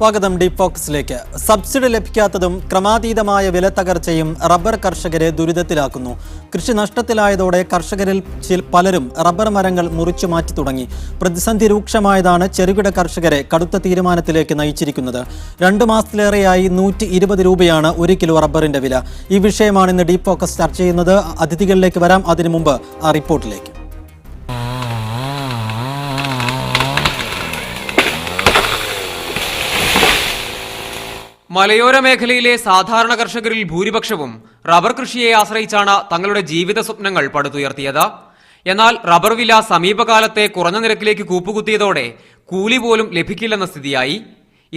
സ്വാഗതം deep ഫോക്കസിലേക്ക്. Subsidy ലഭിക്കാത്തതും ക്രമാതീതമായ വിലത്തകർച്ചയും rubber കർഷകരെ ദുരിതത്തിലാക്കുന്നു. കൃഷി നഷ്ടത്തിലായതോടെ കർഷകരിൽ പലരും റബ്ബർ മരങ്ങൾ മുറിച്ചു മാറ്റി തുടങ്ങി. പ്രതിസന്ധി രൂക്ഷമായതാണ് ചെറുകിട കർഷകരെ കടുത്ത തീരുമാനത്തിലേക്ക് നയിച്ചിരിക്കുന്നത്. 2 മാസത്തിലേറെയായി 120 രൂപയാണ് 1 കിലോ റബ്ബറിന്റെ വില. ഈ വിഷയമാണ് ഇന്ന് ഡീപ് ഫോക്കസ് ചർച്ച ചെയ്യുന്നത്. അതിഥികളിലേക്ക് വരാം. അതിനു മുമ്പ് ആ റിപ്പോർട്ടിലേക്ക്. മലയോര മേഖലയിലെ സാധാരണ കർഷകരിൽ ഭൂരിപക്ഷവും റബ്ബർ കൃഷിയെ ആശ്രയിച്ചാണ് തങ്ങളുടെ ജീവിത സ്വപ്നങ്ങൾ പടുത്തുയർത്തിയത്. എന്നാൽ റബ്ബർ വില സമീപകാലത്തെ കുറഞ്ഞ നിരക്കിലേക്ക് കൂപ്പുകുത്തിയതോടെ കൂലി പോലും ലഭിക്കില്ലെന്ന സ്ഥിതിയായി.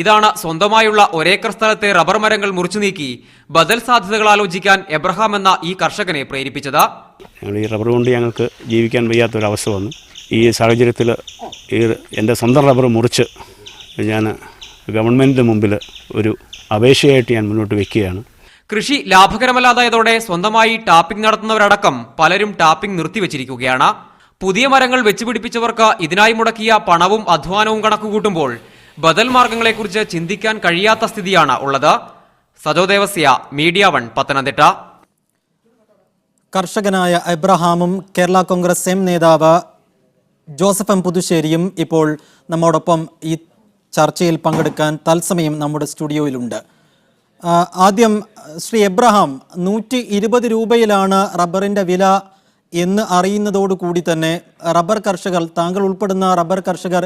ഇതാണ് സ്വന്തമായുള്ള ഒരേക്കർ സ്ഥലത്തെ റബ്ബർ മരങ്ങൾ മുറിച്ചു നീക്കി ബദൽ സാധ്യതകൾ ആലോചിക്കാൻ എബ്രഹാം എന്ന ഈ കർഷകനെ പ്രേരിപ്പിച്ചത്. ഈ റബ്ബർ കൊണ്ട് ഞങ്ങൾക്ക് ജീവിക്കാൻ വയ്യാത്തൊരവസ്ഥ വന്നു. ഈ സാഹചര്യത്തിൽ എൻ്റെ സ്വന്തം റബ്ബർ മുറിച്ച് ഞാൻ ഗവൺമെൻറ്റിന് മുമ്പിൽ ഒരു അപേക്ഷയായിട്ട് ഞാൻ മുന്നോട്ട് വെക്കുകയാണ്. കൃഷി ലാഭകരമല്ലാതായതോടെ സ്വന്തമായി ടാപ്പിംഗ് നടത്തുന്നവരടക്കം പലരും ടാപ്പിംഗ് നിർത്തിവെച്ചിരിക്കുകയാണ്. പുതിയ മരങ്ങൾ വെച്ചുപിടിപ്പിച്ചവർക്ക് ഇതിനായി മുടക്കിയ പണവും അധ്വാനവും കണക്കുകൂട്ടുമ്പോൾ ബദൽ മാർഗങ്ങളെക്കുറിച്ച് ചിന്തിക്കാൻ കഴിയാത്ത സ്ഥിതിയാണ് ഉള്ളത്. സജോ ദേവസ്യ, മീഡിയ 1, പത്തനംതിട്ട. കർഷകനായ എബ്രഹാമും കേരള കോൺഗ്രസ് എം നേതാവ് ജോസഫ് എം പുതുശ്ശേരിയും ഇപ്പോൾ നമ്മോടൊപ്പം ഈ ചർച്ചയിൽ പങ്കെടുക്കാൻ തത്സമയം നമ്മുടെ സ്റ്റുഡിയോയിലുണ്ട്. ആദ്യം ശ്രീ എബ്രഹാം, 120 രൂപയിലാണ് റബ്ബറിൻ്റെ വില എന്ന് അറിയുന്നതോടുകൂടി തന്നെ റബ്ബർ കർഷകർ, താങ്കൾ ഉൾപ്പെടുന്ന റബ്ബർ കർഷകർ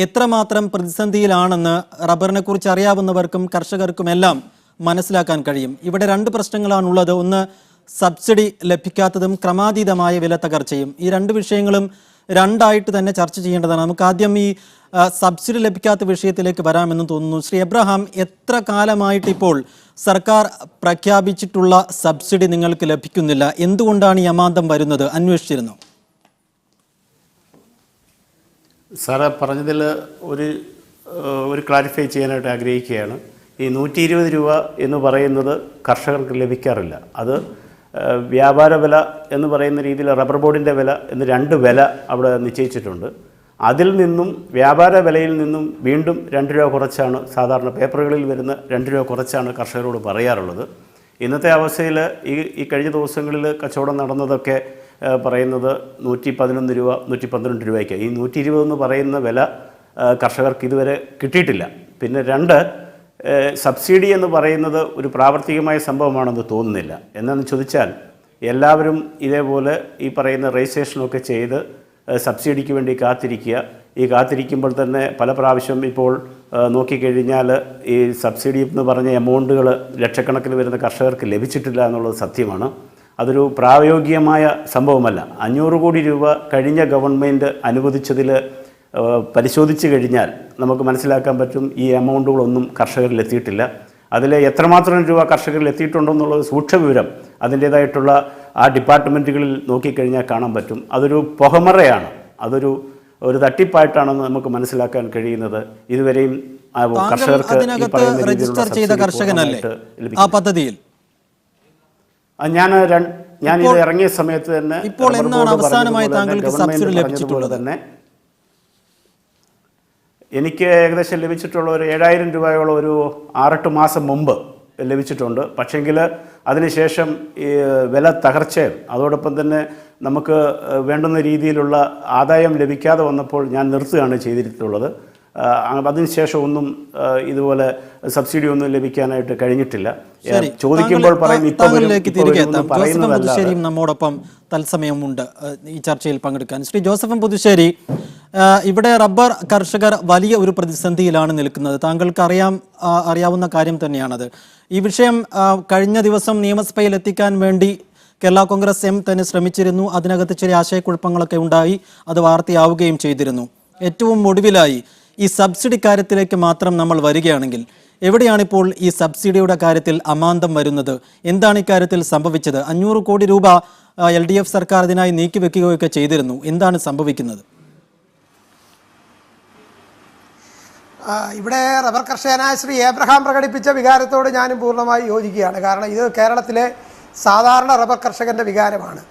എത്രമാത്രം പ്രതിസന്ധിയിലാണെന്ന് റബ്ബറിനെ കുറിച്ച് അറിയാവുന്നവർക്കും കർഷകർക്കുമെല്ലാം മനസ്സിലാക്കാൻ കഴിയും. ഇവിടെ 2 പ്രശ്നങ്ങളാണുള്ളത്. ഒന്ന്, സബ്സിഡി ലഭിക്കാത്തതും ക്രമാതീതമായ വില തകർച്ചയും. ഈ 2 വിഷയങ്ങളും രണ്ടായിട്ട് തന്നെ ചർച്ച ചെയ്യേണ്ടതാണ്. നമുക്ക് ആദ്യം ഈ സബ്സിഡി ലഭിക്കാത്ത വിഷയത്തിലേക്ക് വരാമെന്ന് തോന്നുന്നു. ശ്രീ എബ്രഹാം, എത്ര കാലമായിട്ട് ഇപ്പോൾ സർക്കാർ പ്രഖ്യാപിച്ചിട്ടുള്ള സബ്സിഡി നിങ്ങൾക്ക് ലഭിക്കുന്നില്ല? എന്തുകൊണ്ടാണ് ഈ അമാന്തം വരുന്നത്? അന്വേഷിച്ചിരുന്നു? സാറ് പറഞ്ഞതിൽ ഒരു ക്ലാരിഫൈ ചെയ്യാനായിട്ട് ആഗ്രഹിക്കുകയാണ്. ഈ 120 രൂപ എന്ന് പറയുന്നത് കർഷകർക്ക് ലഭിക്കാറില്ല. അത് വ്യാപാര വില എന്ന് പറയുന്ന രീതിയിൽ റബ്ബർ ബോർഡിൻ്റെ വില എന്ന് 2 വില അവിടെ നിശ്ചയിച്ചിട്ടുണ്ട്. അതിൽ നിന്നും വ്യാപാര വിലയിൽ നിന്നും വീണ്ടും 2 രൂപ കുറച്ചാണ് സാധാരണ പേപ്പറുകളിൽ വരുന്ന 2 രൂപ കുറച്ചാണ് കർഷകരോട് പറയാറുള്ളത്. ഇന്നത്തെ അവസ്ഥയിൽ ഈ കഴിഞ്ഞ ദിവസങ്ങളിൽ കച്ചവടം നടന്നതൊക്കെ പറയുന്നത് 111 രൂപ 112 രൂപയ്ക്ക്. ഈ 120 എന്ന് പറയുന്ന വില കർഷകർക്ക് ഇതുവരെ കിട്ടിയിട്ടില്ല. പിന്നെ 2, സബ്സിഡി എന്ന് പറയുന്നത് ഒരു പ്രാവർത്തികമായ സംഭവമാണെന്ന് തോന്നുന്നില്ല. എന്നാന്ന് ചോദിച്ചാൽ എല്ലാവരും ഇതേപോലെ ഈ പറയുന്ന രജിസ്ട്രേഷനൊക്കെ ചെയ്ത് സബ്സിഡിക്ക് വേണ്ടി കാത്തിരിക്കുക. ഈ കാത്തിരിക്കുമ്പോൾ തന്നെ പല പ്രാവശ്യം ഇപ്പോൾ നോക്കിക്കഴിഞ്ഞാൽ ഈ സബ്സിഡി എന്ന് പറഞ്ഞ എമൗണ്ടുകൾ ലക്ഷക്കണക്കിന് വരുന്ന കർഷകർക്ക് ലഭിച്ചിട്ടില്ല എന്നുള്ളത് സത്യമാണ്. അതൊരു പ്രായോഗികമായ സംഭവമല്ല. 500 കോടി രൂപ കഴിഞ്ഞ ഗവൺമെൻറ് അനുവദിച്ചതിൽ പരിശോധിച്ച് കഴിഞ്ഞാൽ നമുക്ക് മനസ്സിലാക്കാൻ പറ്റും ഈ എമൗണ്ടുകളൊന്നും കർഷകരിൽ എത്തിയിട്ടില്ല. അതിൽ എത്രമാത്രം രൂപ കർഷകരിൽ എത്തിയിട്ടുണ്ടോ എന്നുള്ളത് സൂക്ഷ്മ വിവരം അതിൻ്റേതായിട്ടുള്ള ആ ഡിപ്പാർട്ട്മെൻറ്റുകളിൽ നോക്കിക്കഴിഞ്ഞാൽ കാണാൻ പറ്റും. അതൊരു പുകമറയാണ്, അതൊരു തട്ടിപ്പായിട്ടാണെന്ന് നമുക്ക് മനസ്സിലാക്കാൻ കഴിയുന്നത്. ഇതുവരെയും കർഷകർക്ക് രജിസ്റ്റർ ചെയ്ത കർഷകനല്ലേ ആ പദ്ധതിയിൽ? ഞാൻ ഇത് ഇറങ്ങിയ സമയത്ത് തന്നെ ഇപ്പോൾ എന്നാണ് അവസാനമായി താങ്കൾക്ക് സബ്സിഡി ലഭിച്ചിട്ടുള്ളത്? തന്നെ എനിക്ക് ഏകദേശം ലഭിച്ചിട്ടുള്ള ഒരു 7000 രൂപയോളം ഒരു 6-8 മാസം മുമ്പ് ലഭിച്ചിട്ടുണ്ട്. പക്ഷേങ്കിൽ അതിനുശേഷം ഈ വില തകർച്ചയും അതോടൊപ്പം തന്നെ നമുക്ക് വേണ്ടുന്ന രീതിയിലുള്ള ആദായം ലഭിക്കാതെ വന്നപ്പോൾ ഞാൻ നിർത്തുകയാണ് ചെയ്തിട്ടുള്ളത്. അതിനുശേഷം ഒന്നും ഇതുപോലെ സബ്സിഡി ഒന്നും ലഭിക്കാനായിട്ട് കഴിഞ്ഞിട്ടില്ല. ചോദിക്കുമ്പോൾ പുതുശ്ശേരിയും നമ്മോടൊപ്പം തത്സമയമുണ്ട് ഈ ചർച്ചയിൽ പങ്കെടുക്കാൻ. ശ്രീ ജോസഫ് പുതുശ്ശേരി, ഇവിടെ റബ്ബർ കർഷകർ വലിയ ഒരു പ്രതിസന്ധിയിലാണ് നിൽക്കുന്നത്. താങ്കൾക്ക് അറിയാവുന്ന കാര്യം തന്നെയാണത്. ഈ വിഷയം കഴിഞ്ഞ ദിവസം നിയമസഭയിൽ എത്തിക്കാൻ വേണ്ടി കേരള കോൺഗ്രസ് എം തന്നെ ശ്രമിച്ചിരുന്നു. അതിനകത്ത് ചില ആശയക്കുഴപ്പങ്ങളൊക്കെ ഉണ്ടായി, അത് വാർത്തയാവുകയും ചെയ്തിരുന്നു. ഏറ്റവും ഒടുവിലായി ഈ സബ്സിഡി കാര്യത്തിലേക്ക് മാത്രം നമ്മൾ വരികയാണെങ്കിൽ എവിടെയാണിപ്പോൾ ഈ സബ്സിഡിയുടെ കാര്യത്തിൽ അമാന്തം വരുന്നത്? എന്താണ് ഇക്കാര്യത്തിൽ സംഭവിച്ചത്? 500 കോടി രൂപ LDF സർക്കാർ ഇതിനായി നീക്കിവെക്കുകയൊക്കെ ചെയ്തിരുന്നു. എന്താണ് സംഭവിക്കുന്നത്? ഇവിടെ റബ്ബർ കർഷകനായ ശ്രീ എബ്രഹാം പ്രകടിപ്പിച്ച വികാരത്തോട് ഞാനും പൂർണ്ണമായി യോജിക്കുകയാണ്. കാരണം ഇത് കേരളത്തിലെ സാധാരണ റബ്ബർ കർഷകൻ്റെ വികാരമാണ്.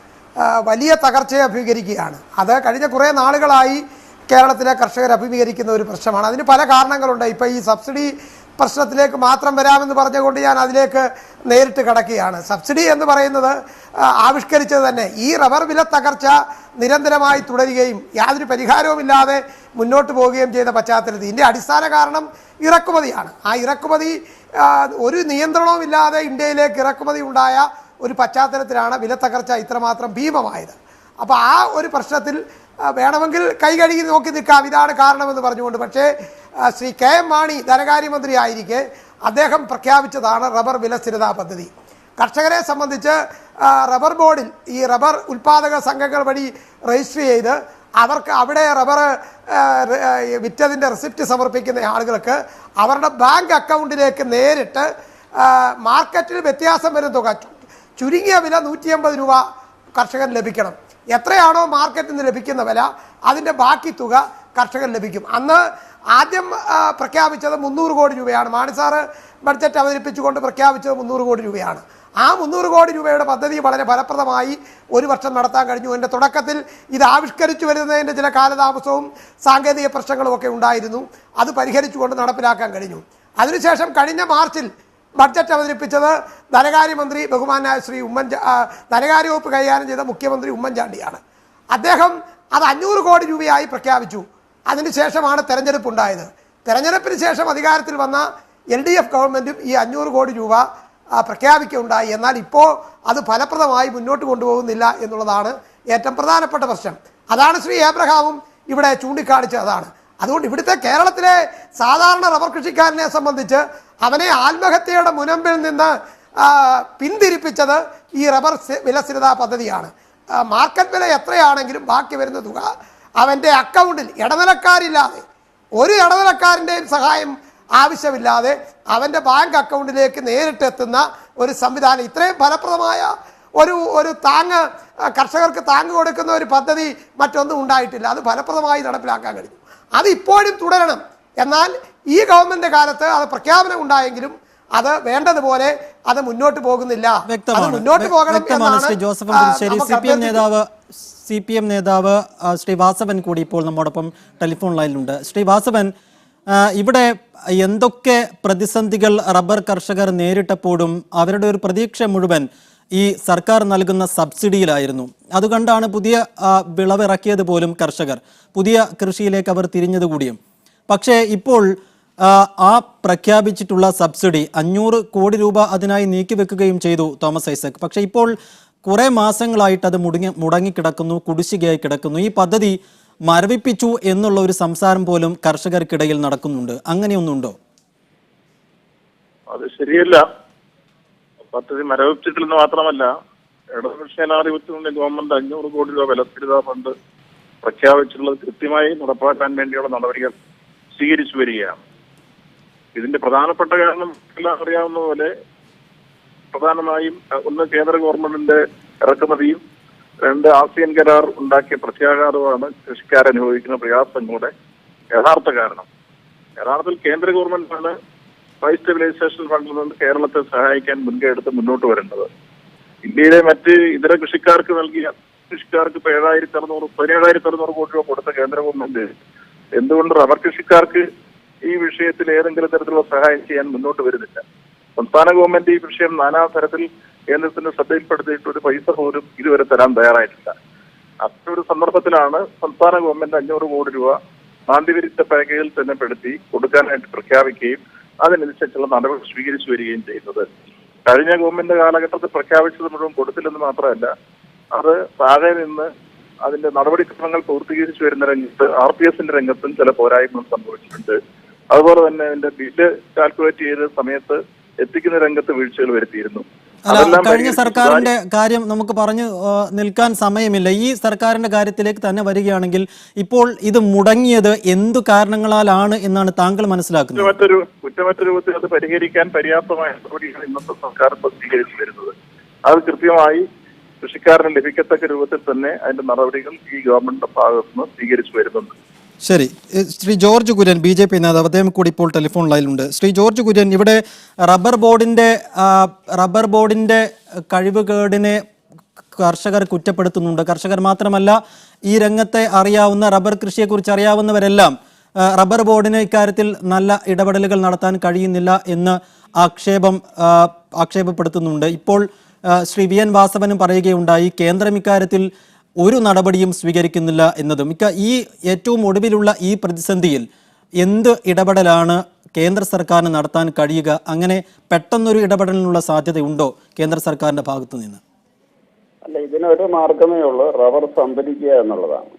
വലിയ തകർച്ചയെ അഭിമുഖീകരിക്കുകയാണ്. അത് കഴിഞ്ഞ കുറേ നാളുകളായി കേരളത്തിലെ കർഷകർ അഭിമുഖീകരിക്കുന്ന ഒരു പ്രശ്നമാണ്. അതിന് പല കാരണങ്ങളുണ്ട്. ഇപ്പോൾ ഈ സബ്സിഡി പ്രശ്നത്തിലേക്ക് മാത്രം വരാമെന്ന് പറഞ്ഞുകൊണ്ട് ഞാൻ അതിലേക്ക് നേരിട്ട് കടക്കുകയാണ്. സബ്സിഡി എന്ന് പറയുന്നത് ആവിഷ്കരിച്ചത് തന്നെ ഈ റബ്ബർ വില തകർച്ച നിരന്തരമായി തുടരുകയും യാതൊരു പരിഹാരവുമില്ലാതെ മുന്നോട്ട് പോവുകയും ചെയ്ത പശ്ചാത്തലത്തിൽ ഇതിൻ്റെ അടിസ്ഥാന കാരണം ഇറക്കുമതിയാണ്. ആ ഇറക്കുമതി ഒരു നിയന്ത്രണവുമില്ലാതെ ഇന്ത്യയിലേക്ക് ഇറക്കുമതി ഉണ്ടായ ഒരു പശ്ചാത്തലത്തിലാണ് വില തകർച്ച ഇത്രമാത്രം ഭീമമായത്. അപ്പോൾ ആ ഒരു പ്രശ്നത്തിൽ വേണമെങ്കിൽ കൈ കഴുകി നോക്കി നിൽക്കാം, ഇതാണ് കാരണമെന്ന് പറഞ്ഞുകൊണ്ട്. പക്ഷേ ശ്രീ KM മാണി ധനകാര്യമന്ത്രി ആയിരിക്കെ അദ്ദേഹം പ്രഖ്യാപിച്ചതാണ് റബ്ബർ വില സ്ഥിരതാ പദ്ധതി. കർഷകരെ സംബന്ധിച്ച് റബ്ബർ ബോർഡിൽ ഈ റബ്ബർ ഉൽപ്പാദക സംഘങ്ങൾ വഴി രജിസ്റ്റർ ചെയ്ത് അവർക്ക് അവിടെ റബ്ബർ വിറ്റതിൻ്റെ റെസിപ്റ്റ് സമർപ്പിക്കുന്ന ആളുകൾക്ക് അവരുടെ ബാങ്ക് അക്കൗണ്ടിലേക്ക് നേരിട്ട് മാർക്കറ്റിൽ വ്യത്യാസം വരും തുക, ചുരുങ്ങിയ വില 150 രൂപ കർഷകൻ ലഭിക്കണം. എത്രയാണോ മാർക്കറ്റിൽ നിന്ന് ലഭിക്കുന്ന വില അതിൻ്റെ ബാക്കി തുക കർഷകൻ ലഭിക്കും. അന്ന് ആദ്യം പ്രഖ്യാപിച്ചത് 300 കോടി രൂപയാണ്. മാണി സാറ് ബഡ്ജറ്റ് അവതരിപ്പിച്ചുകൊണ്ട് പ്രഖ്യാപിച്ചത് 300 കോടി രൂപയാണ്. ആ 300 കോടി രൂപയുടെ പദ്ധതി വളരെ ഫലപ്രദമായി ഒരു വർഷം നടത്താൻ കഴിഞ്ഞു. എൻ്റെ തുടക്കത്തിൽ ഇത് ആവിഷ്കരിച്ചു വരുന്നതിൻ്റെ ചില കാലതാമസവും സാങ്കേതിക പ്രശ്നങ്ങളും ഒക്കെ ഉണ്ടായിരുന്നു. അത് പരിഹരിച്ചുകൊണ്ട് നടപ്പിലാക്കാൻ കഴിഞ്ഞു. അതിനുശേഷം കഴിഞ്ഞ മാർച്ചിൽ ബഡ്ജറ്റ് അവതരിപ്പിച്ചത് ധനകാര്യമന്ത്രി ബഹുമാനായ ശ്രീ ധനകാര്യ വകുപ്പ് കൈകാര്യം ചെയ്ത മുഖ്യമന്ത്രി ഉമ്മൻചാണ്ടിയാണ്. അദ്ദേഹം അത് 500 കോടി രൂപയായി പ്രഖ്യാപിച്ചു. അതിനുശേഷമാണ് തെരഞ്ഞെടുപ്പ് ഉണ്ടായത്. തെരഞ്ഞെടുപ്പിന് ശേഷം അധികാരത്തിൽ വന്ന LDF ഗവൺമെൻറ്റും ഈ 500 കോടി രൂപ പ്രഖ്യാപിക്കുകയുണ്ടായി. എന്നാൽ ഇപ്പോൾ അത് ഫലപ്രദമായി മുന്നോട്ട് കൊണ്ടുപോകുന്നില്ല എന്നുള്ളതാണ് ഏറ്റവും പ്രധാനപ്പെട്ട പ്രശ്നം. അതാണ് ശ്രീ ഏബ്രഹാമും ഇവിടെ ചൂണ്ടിക്കാണിച്ചത്. അതാണ് അതുകൊണ്ട് ഇവിടുത്തെ കേരളത്തിലെ സാധാരണ റബ്ബർ കൃഷിക്കാരനെ സംബന്ധിച്ച് അവനെ ആത്മഹത്യയുടെ മുനമ്പിൽ നിന്ന് പിന്തിരിപ്പിച്ചത് ഈ റബ്ബർ വില സ്ഥിരതാ പദ്ധതിയാണ്. മാർക്കറ്റ് വില എത്രയാണെങ്കിലും ബാക്കി വരുന്ന തുക അവൻ്റെ അക്കൗണ്ടിൽ ഇടനിലക്കാരില്ലാതെ, ഒരു ഇടനിലക്കാരൻ്റെയും സഹായം ആവശ്യമില്ലാതെ അവൻ്റെ ബാങ്ക് അക്കൗണ്ടിലേക്ക് നേരിട്ടെത്തുന്ന ഒരു സംവിധാനം, ഇത്രയും ഫലപ്രദമായ ഒരു താങ്ങ് കർഷകർക്ക് താങ്ങ് കൊടുക്കുന്ന ഒരു പദ്ധതി മറ്റൊന്നും ഉണ്ടായിട്ടില്ല. അത് ഫലപ്രദമായി നടപ്പിലാക്കാൻ കഴിഞ്ഞു. അത് ഇപ്പോഴും തുടരണം. എന്നാൽ ഈ ഗവൺമെന്റ് കാലത്ത് അത് പ്രഖ്യാപനം ഉണ്ടായെങ്കിലും അത് വേണ്ടതുപോലെ അത് മുന്നോട്ട് പോകുന്നില്ല. അത് മുന്നോട്ട് പോകണം എന്നാണ് ജോസഫ് പുതുശ്ശേരി. CPM നേതാവ് ശ്രീ വാസവൻ കൂടി ഇപ്പോൾ നമ്മോടൊപ്പം ടെലിഫോൺ ലൈനിലുണ്ട്. ശ്രീ വാസവൻ, ഇവിടെ എന്തൊക്കെ പ്രതിസന്ധികൾ റബ്ബർ കർഷകർ നേരിട്ടപ്പോഴും അവരുടെ ഒരു പ്രതീക്ഷ മുഴുവൻ ഈ സർക്കാർ നൽകുന്ന സബ്സിഡിയിലായിരുന്നു. അതുകൊണ്ടാണ് പുതിയ വിളവിറക്കിയത് പോലും കർഷകർ, പുതിയ കൃഷിയിലേക്ക് അവർ തിരിഞ്ഞതുകൂടിയും. പക്ഷേ ഇപ്പോൾ ആ പ്രഖ്യാപിച്ചിട്ടുള്ള സബ്സിഡി 500 കോടി രൂപ അതിനായി നീക്കിവെക്കുകയും ചെയ്തു തോമസ് ഐസക്. പക്ഷേ ഇപ്പോൾ കുറേ മാസങ്ങളായിട്ട് അത് മുടങ്ങിക്കിടക്കുന്നു, കുടിശ്ശികയായി കിടക്കുന്നു. ഈ പദ്ധതി മരവിപ്പിച്ചു എന്നുള്ള ഒരു സംസാരം പോലും കർഷകർക്കിടയിൽ നടക്കുന്നുണ്ട്. അങ്ങനെയൊന്നുണ്ടോ? അത് ശരിയല്ല. പദ്ധതി മരവിപ്പിച്ചിട്ടില്ലെന്ന് മാത്രമല്ല, ഇടതുപക്ഷാധിപത്യത്തിന്റെ ഗവൺമെന്റ് 500 കോടി രൂപ വിലസ്ഥിരതാ ഫണ്ട് പ്രഖ്യാപിച്ചിട്ടുള്ളത് കൃത്യമായി നടപ്പാക്കാൻ വേണ്ടിയുള്ള നടപടികൾ സ്വീകരിച്ചു വരികയാണ്. ഇതിന്റെ പ്രധാനപ്പെട്ട കാരണം എല്ലാം അറിയാവുന്ന പോലെ പ്രധാനമായും ഒന്ന് കേന്ദ്ര ഗവൺമെന്റിന്റെ ഇറക്കുമതിയും, 2 ആസിയൻ കരാർ ഉണ്ടാക്കിയ പ്രത്യാഘാതമാണ് കൃഷിക്കാരനുഭവിക്കുന്ന പ്രയാസങ്ങളുടെ യഥാർത്ഥ കാരണം. യഥാർത്ഥത്തിൽ കേന്ദ്ര ഗവൺമെന്റാണ് പ്രൈസ് സ്റ്റെബിലൈസേഷൻ ഫണ്ടിൽ നിന്ന് കേരളത്തെ സഹായിക്കാൻ മുൻകൈ എടുത്ത് മുന്നോട്ട് വരേണ്ടത്. ഇന്ത്യയിലെ മറ്റ് ഇതര കൃഷിക്കാർക്ക് നൽകിയ കൃഷിക്കാർക്ക് ഇപ്പോൾ 17,600 കോടി രൂപ കൊടുത്ത കേന്ദ്ര ഗവൺമെന്റ് എന്തുകൊണ്ട് റബ്ബർ കൃഷിക്കാർക്ക് ഈ വിഷയത്തിൽ ഏതെങ്കിലും തരത്തിലുള്ള സഹായം ചെയ്യാൻ മുന്നോട്ട് വരുന്നില്ല? സംസ്ഥാന ഗവൺമെന്റ് ഈ വിഷയം നാനാതരത്തിൽ കേന്ദ്രത്തിന്റെ ശ്രദ്ധയിൽപ്പെടുത്തിയിട്ട് ഒരു പൈസ പോലും ഇതുവരെ തരാൻ തയ്യാറായിട്ടില്ല. അത്തരൊരു സന്ദർഭത്തിലാണ് സംസ്ഥാന ഗവൺമെന്റ് 500 കോടി രൂപ നാണ്യവിരുദ്ധ പാക്കേജിൽ തന്നെ പെടുത്തി കൊടുക്കാനായിട്ട് പ്രഖ്യാപിക്കുകയും അതിനനുസരിച്ചുള്ള നടപടി സ്വീകരിച്ചു വരികയും ചെയ്യുന്നത്. കഴിഞ്ഞ ഗവൺമെന്റ് കാലഘട്ടത്തിൽ പ്രഖ്യാപിച്ചത് മുഴുവൻ കൊടുത്തില്ലെന്ന് മാത്രമല്ല, അത് താഴെ നിന്ന് അതിന്റെ നടപടിക്രമങ്ങൾ പൂർത്തീകരിച്ചു വരുന്ന രംഗത്ത് RPSന്റെ രംഗത്തും ചില പോരായ്മകൾ സംഭവിച്ചിട്ടുണ്ട്. അതുപോലെ തന്നെ അതിന്റെ ബില്ല് കാൽക്കുലേറ്റ് ചെയ്ത സമയത്ത് എത്തിക്കുന്ന രംഗത്ത് വീഴ്ചകൾ വരുത്തിയിരുന്നു. കഴിഞ്ഞ സർക്കാരിന്റെ കാര്യം നമുക്ക് പറഞ്ഞു നിൽക്കാൻ സമയമില്ല. ഈ സർക്കാരിന്റെ കാര്യത്തിലേക്ക് തന്നെ വരികയാണെങ്കിൽ ഇപ്പോൾ ഇത് മുടങ്ങിയത് എന്തു കാരണങ്ങളാലാണ് എന്നാണ് താങ്കൾ മനസ്സിലാക്കുന്നത്? കുറ്റമറ്റ രൂപത്തിൽ അത് പരിഹരിക്കാൻ പര്യാപ്തമായ നടപടിയാണ് ഇന്നത്തെ സർക്കാർ സ്വീകരിച്ചു വരുന്നത്. അത് കൃത്യമായി കൃഷിക്കാരന് ലഭിക്കത്തക്ക രൂപത്തിൽ തന്നെ അതിന്റെ നടപടികൾ ഈ ഗവൺമെന്റിന്റെ ഭാഗത്ത് നിന്ന് സ്വീകരിച്ചു വരുന്നുണ്ട്. ശരി. ശ്രീ ജോർജ് കുര്യൻ, BJP നേതാവ്, അദ്ദേഹം കൂടി ഇപ്പോൾ ടെലിഫോൺ ലൈനിലുണ്ട്. ശ്രീ ജോർജ് കുര്യൻ, ഇവിടെ റബ്ബർ ബോർഡിന്റെ കഴിവുകേടിനെ കർഷകർ കുറ്റപ്പെടുത്തുന്നുണ്ട്. കർഷകർ മാത്രമല്ല, ഈ രംഗത്തെ അറിയാവുന്ന, റബ്ബർ കൃഷിയെക്കുറിച്ച് അറിയാവുന്നവരെല്ലാം റബ്ബർ ബോർഡിന് ഇക്കാര്യത്തിൽ നല്ല ഇടപെടലുകൾ നടത്താൻ കഴിയുന്നില്ല എന്ന് ആക്ഷേപപ്പെടുത്തുന്നുണ്ട്. ഇപ്പോൾ ശ്രീ വി എൻ വാസവനും പറയുകയുണ്ടായി കേന്ദ്രം ഇക്കാര്യത്തിൽ ഒരു നടപടിയും സ്വീകരിക്കുന്നില്ല എന്നതും. ഈ ഏറ്റവും ഒടുവിലുള്ള ഈ പ്രതിസന്ധിയിൽ എന്ത് ഇടപെടലാണ് കേന്ദ്ര സർക്കാരിന് നടത്താൻ കഴിയുക? അങ്ങനെ പെട്ടെന്നൊരു ഇടപെടലിനുള്ള സാധ്യതയുണ്ടോ കേന്ദ്ര സർക്കാരിന്റെ ഭാഗത്തു നിന്ന്? അല്ല, ഇതിനൊരു മാർഗമേ ഉള്ളൂ, റബ്ബർ സംഭരിക്കുക എന്നുള്ളതാണ്.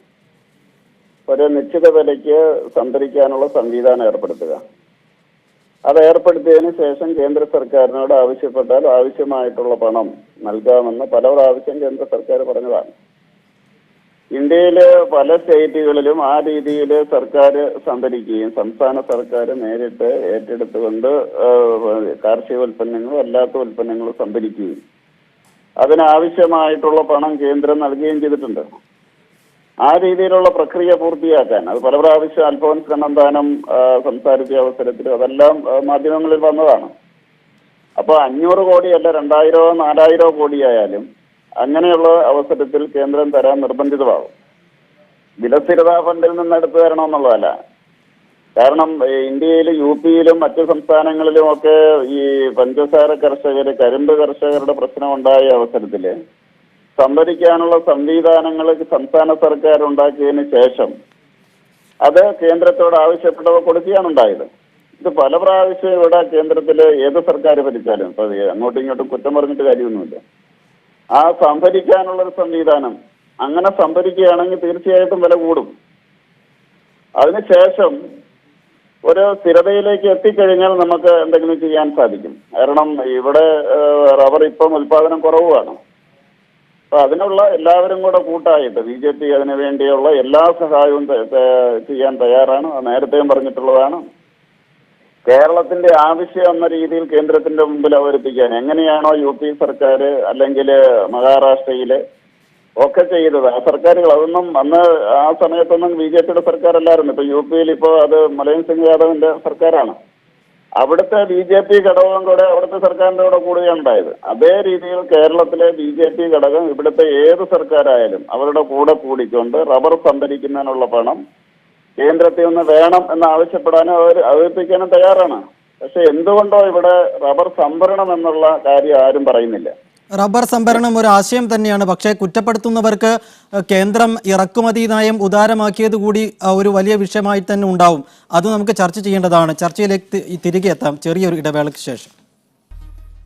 ഒരു നിശ്ചിത വിലയ്ക്ക് സംഭരിക്കാനുള്ള സംവിധാനം ഏർപ്പെടുത്തുക. അത് ഏർപ്പെടുത്തിയതിനു ശേഷം കേന്ദ്ര സർക്കാരിനോട് ആവശ്യപ്പെട്ടാൽ ആവശ്യമായിട്ടുള്ള പണം നൽകാമെന്ന് പല പ്രാവശ്യം കേന്ദ്ര സർക്കാർ പറഞ്ഞതാണ്. ഇന്ത്യയിലെ പല സ്റ്റേറ്റുകളിലും ആ രീതിയിൽ സർക്കാർ സംഭരിക്കുകയും സംസ്ഥാന സർക്കാർ നേരിട്ട് ഏറ്റെടുത്തുകൊണ്ട് കാർഷിക ഉൽപ്പന്നങ്ങളും അല്ലാത്ത ഉൽപ്പന്നങ്ങളും സംഭരിക്കുകയും അതിനാവശ്യമായിട്ടുള്ള പണം കേന്ദ്രം നൽകുകയും ചെയ്തിട്ടുണ്ട്. ആ രീതിയിലുള്ള പ്രക്രിയ പൂർത്തിയാക്കാൻ അത് പല പ്രാവശ്യം അൽഫോൻസ് കണ്ണന്താനം സംസാരിച്ച അവസരത്തിൽ അതെല്ലാം മാധ്യമങ്ങളിൽ വന്നതാണ്. അപ്പോൾ 500 കോടിയല്ല 2000 4000 കോടിയായാലും അങ്ങനെയുള്ള അവസരത്തിൽ കേന്ദ്രം തരാൻ നിർബന്ധിതമാകും. വിലസ്ഥിരതാ ഫണ്ടിൽ നിന്ന് എടുത്തു തരണമെന്നുള്ളതല്ല. കാരണം ഇന്ത്യയിൽ UP-യിലും മറ്റു സംസ്ഥാനങ്ങളിലും ഒക്കെ ഈ പഞ്ചസാര കർഷകർ, കരിമ്പ് കർഷകരുടെ പ്രശ്നം ഉണ്ടായ അവസരത്തിൽ സംഭരിക്കാനുള്ള സംവിധാനങ്ങൾ സംസ്ഥാന സർക്കാർ ഉണ്ടാക്കിയതിന് ശേഷം അത് കേന്ദ്രത്തോട് ആവശ്യപ്പെട്ടവ കൊടുക്കുകയാണ് ഉണ്ടായത്. ഇത് പല പ്രാവശ്യം ഇവിടെ കേന്ദ്രത്തിൽ ഏത് സർക്കാർ ഭരിച്ചാലും ഇപ്പൊ അങ്ങോട്ടും ഇങ്ങോട്ടും കുറ്റം പറഞ്ഞിട്ട് കാര്യമൊന്നുമില്ല. ആ സംഭരിക്കാനുള്ളൊരു സംവിധാനം അങ്ങനെ സംഭരിക്കുകയാണെങ്കിൽ തീർച്ചയായിട്ടും വില കൂടും. അതിനുശേഷം ഒരു സ്ഥിരതയിലേക്ക് എത്തിക്കഴിഞ്ഞാൽ നമുക്ക് എന്തെങ്കിലും ചെയ്യാൻ സാധിക്കും. കാരണം ഇവിടെ റബ്ബർ ഇപ്പം ഉൽപാദനം കുറവാണ്. അപ്പൊ അതിനുള്ള എല്ലാവരും കൂടെ കൂട്ടായിട്ട് BJP അതിനു വേണ്ടിയുള്ള എല്ലാ സഹായവും ചെയ്യാൻ തയ്യാറാണ്. നേരത്തെയും പറഞ്ഞിട്ടുള്ളതാണ്. കേരളത്തിന്റെ ആവശ്യം എന്ന രീതിയിൽ കേന്ദ്രത്തിന്റെ മുമ്പിൽ അവതരിപ്പിക്കാൻ എങ്ങനെയാണോ UP സർക്കാർ അല്ലെങ്കിൽ മഹാരാഷ്ട്രയില് ഒക്കെ ചെയ്തത് ആ സർക്കാരുകൾ, അതൊന്നും അന്ന് ആ സമയത്തൊന്നും BJP-യുടെ സർക്കാരല്ലായിരുന്നു. ഇപ്പൊ UP-യിൽ ഇപ്പോൾ അത് മുലായം സിംഗ് യാദവിന്റെ സർക്കാരാണ്. അവിടുത്തെ BJP ഘടകം കൂടെ അവിടുത്തെ സർക്കാരിന്റെ കൂടെ കൂടുകയാണ് ഉണ്ടായത്. അതേ രീതിയിൽ കേരളത്തിലെ BJP ഘടകം ഇവിടുത്തെ ഏത് സർക്കാരായാലും അവരുടെ കൂടെ കൂടിക്കൊണ്ട് റബ്ബർ സംഭരിക്കുന്നതിനുള്ള പണം കേന്ദ്രത്തിൽ നിന്ന് വേണം എന്ന് ആവശ്യപ്പെടാനും അവർ അവതരിപ്പിക്കാനും തയ്യാറാണ്. പക്ഷെ എന്തുകൊണ്ടോ ഇവിടെ റബ്ബർ സംഭരണം എന്നുള്ള കാര്യം ആരും പറയുന്നില്ല. റബ്ബർ സംഭരണം ഒരു ആശയം തന്നെയാണ്. പക്ഷേ കുറ്റപ്പെടുത്തുന്നവർക്ക് കേന്ദ്രം ഇറക്കുമതി നയം ഉദാരമാക്കിയത് കൂടി ഒരു വലിയ വിഷയമായി തന്നെ ഉണ്ടാവും. അത് നമുക്ക് ചർച്ച ചെയ്യേണ്ടതാണ്. ചർച്ചയിലേക്ക് തിരികെ എത്താം ചെറിയൊരു ഇടവേളയ്ക്ക് ശേഷം.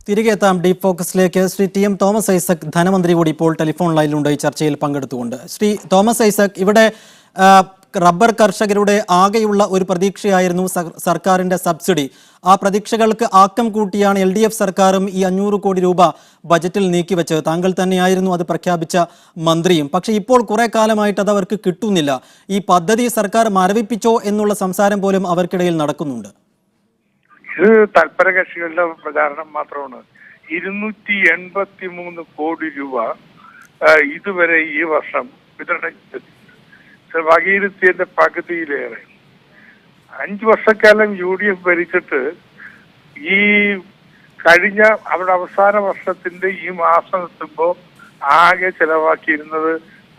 തിരികെ എത്താം ഡീപ് ഫോക്കസിലേക്ക്. ശ്രീ TM തോമസ് ഐസക് ധനമന്ത്രി കൂടി ഇപ്പോൾ ടെലിഫോൺ ലൈനിലുണ്ട് ഈ ചർച്ചയിൽ പങ്കെടുത്തുകൊണ്ട്. ശ്രീ തോമസ് ഐസക്, ഇവിടെ റബ്ബർ കർഷകരുടെ ആകെയുള്ള ഒരു പ്രതീക്ഷയായിരുന്നു സർക്കാരിന്റെ സബ്സിഡി. ആ പ്രതീക്ഷകൾക്ക് ആക്കം കൂട്ടിയാണ് LDF സർക്കാരും ഈ 500 കോടി രൂപ ബജറ്റിൽ നീക്കിവെച്ചത്. താങ്കൾ തന്നെയായിരുന്നു അത് പ്രഖ്യാപിച്ച മന്ത്രിയും. പക്ഷേ ഇപ്പോൾ കുറെ കാലമായിട്ട് അത് അവർക്ക് കിട്ടുന്നില്ല. ഈ പദ്ധതി സർക്കാർ മരവിപ്പിച്ചോ എന്നുള്ള സംസാരം പോലും അവർക്കിടയിൽ നടക്കുന്നുണ്ട്. ഇത് തൽപര കക്ഷികളുടെ പ്രചാരണം മാത്രമാണ്. 283 കോടി രൂപ ഇതുവരെ ഈ വർഷം വിതരണം ചെയ്തു. വകയിരുത്തിയതിന്റെ പകുതിയിലേറെ. 5 വർഷക്കാലം UDF ഭരിച്ചിട്ട് ഈ കഴിഞ്ഞ അവരുടെ അവസാന വർഷത്തിന്റെ ഈ മാസം എത്തുമ്പോൾ ആകെ ചെലവാക്കിയിരുന്നത്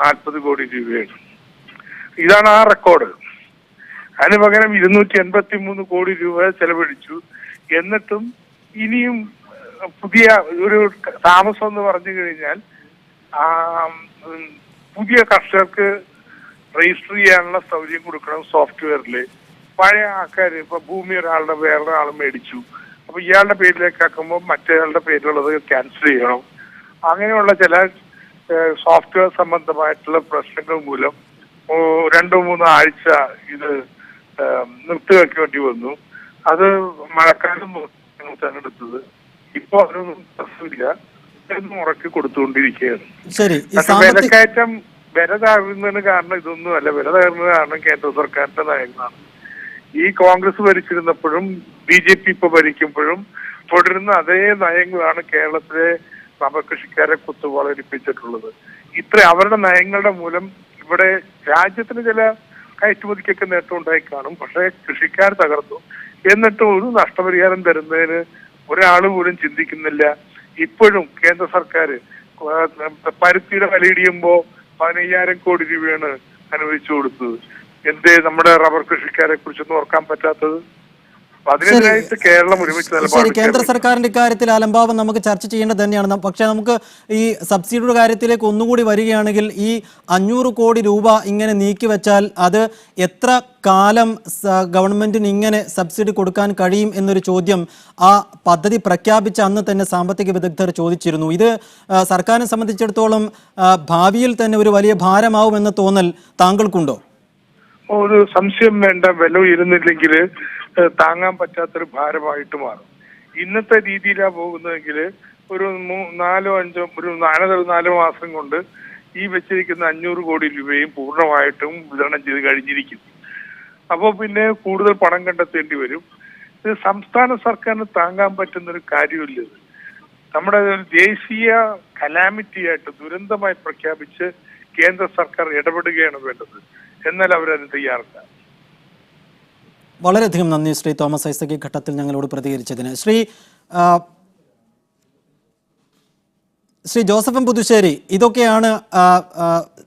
40 കോടി രൂപയാണ്. ഇതാണ് ആ റെക്കോർഡ്. അതിന് പകരം 283 കോടി രൂപ ചെലവഴിച്ചു. എന്നിട്ടും ഇനിയും പുതിയ ഒരു താമസം എന്ന് പറഞ്ഞു കഴിഞ്ഞാൽ പുതിയ കർഷകർക്ക് രജിസ്റ്റർ ചെയ്യാനുള്ള സൗകര്യം കൊടുക്കണം സോഫ്റ്റ്വെയറിൽ. പഴയ ആൾക്കാർ ഇപ്പൊ ഭൂമി ഒരാളുടെ വേറെ ആൾ മേടിച്ചു, അപ്പൊ ഇയാളുടെ പേരിലേക്ക് ആക്കുമ്പോൾ മറ്റേയാളുടെ പേരിലുള്ളത് ക്യാൻസൽ ചെയ്യണം. അങ്ങനെയുള്ള ചില സോഫ്റ്റ്വെയർ സംബന്ധമായിട്ടുള്ള പ്രശ്നങ്ങൾ മൂലം 2-3 ആഴ്ച ഇത് നിർത്തിവെക്കേണ്ടി വന്നു. അത് മഴക്കാലം തെരഞ്ഞെടുത്തത്. ഇപ്പൊ അതൊന്നും പ്രശ്നമില്ല, മുറക്കി കൊടുത്തുകൊണ്ടിരിക്കുകയാണ്. വിലക്കയറ്റം വില താഴ്ന്നതിന് കാരണം ഇതൊന്നും അല്ല. വില താഴ്ന്നത് കാരണം കേന്ദ്ര സർക്കാരിന്റെ നയങ്ങളാണ്. ഈ കോൺഗ്രസ് ഭരിച്ചിരുന്നപ്പോഴും BJP ഇപ്പൊ ഭരിക്കുമ്പോഴും തുടരുന്ന അതേ നയങ്ങളാണ് കേരളത്തിലെ റബ്ബർ കൃഷിക്കാരെ കുത്തുവാളരിപ്പിച്ചിട്ടുള്ളത്. അവരുടെ നയങ്ങളുടെ മൂലം ഇവിടെ രാജ്യത്തിന് ചില കയറ്റുമതിക്കൊക്കെ നേട്ടം ഉണ്ടായി കാണും. പക്ഷെ കൃഷിക്കാർ തകർന്നു. എന്നിട്ടും ഒരു നഷ്ടപരിഹാരം തരുന്നതിന് ഒരാൾ പോലും ചിന്തിക്കുന്നില്ല. ഇപ്പോഴും കേന്ദ്ര സർക്കാർ പരുത്തിയുടെ വിലയിടിയുമ്പോ 15,000 കോടി രൂപയാണ് അനുവദിച്ചു കൊടുത്തത്. എന്തേ നമ്മുടെ റബ്ബർ കൃഷിക്കാരെ കുറിച്ചൊന്നും ഓർക്കാൻ പറ്റാത്തത്? അതിനെതിരായിട്ട് കേരളം ഒരുമിച്ച് ശരി, നിലപാട് കേന്ദ്ര സർക്കാരിന്റെ ഇക്കാര്യത്തിൽ അലംഭാവം നമുക്ക് ചർച്ച ചെയ്യേണ്ടത് തന്നെയാണ്. പക്ഷേ നമുക്ക് ഈ സബ്സിഡിയുടെ കാര്യത്തിലേക്ക് ഒന്നുകൂടി വരികയാണെങ്കിൽ ഈ 500 കോടി രൂപ ഇങ്ങനെ നീക്കിവെച്ചാൽ അത് എത്ര കാലം ഗവൺമെന്റിന് ഇങ്ങനെ സബ്സിഡി കൊടുക്കാൻ കഴിയും എന്നൊരു ചോദ്യം ആ പദ്ധതി പ്രഖ്യാപിച്ച അന്ന് തന്നെ സാമ്പത്തിക വിദഗ്ധർ ചോദിച്ചിരുന്നു. ഇത് സർക്കാരിനെ സംബന്ധിച്ചിടത്തോളം ഭാവിയിൽ തന്നെ ഒരു വലിയ ഭാരമാവുമെന്ന തോന്നൽ താങ്കൾക്കുണ്ടോ? ഒരു സംശയം വേണ്ട. വില ഉയരുന്നില്ലെങ്കിൽ താങ്ങാൻ പറ്റാത്തൊരു ഭാരമായിട്ട് മാറും. ഇന്നത്തെ രീതിയിലാണ് പോകുന്നതെങ്കിൽ ഒരു 4 മാസം കൊണ്ട് ഈ വെച്ചിരിക്കുന്ന 500 കോടി രൂപയും പൂർണ്ണമായിട്ടും വിതരണം ചെയ്ത് കഴിഞ്ഞിരിക്കുന്നു. അപ്പോൾ പിന്നെ കൂടുതൽ പണം കണ്ടെത്തേണ്ടി വരും. ഇത് സംസ്ഥാന സർക്കാരിന് താങ്ങാൻ പറ്റുന്നൊരു കാര്യമില്ല. ഇത് നമ്മുടെ ഒരു ദേശീയ കലാമിറ്റിയായിട്ട് ദുരന്തമായി പ്രഖ്യാപിച്ച് കേന്ദ്ര സർക്കാർ ഇടപെടുകയാണ് വേണ്ടത്. എന്നാൽ അവരതിന് തയ്യാറല്ല. വളരെയധികം നന്ദി ശ്രീ തോമസ് ഐസക് ഈ ഘട്ടത്തിൽ ഞങ്ങളോട് പ്രതികരിച്ചതിന്. ശ്രീ ജോസഫ് പുതുശ്ശേരി, ഇതൊക്കെയാണ്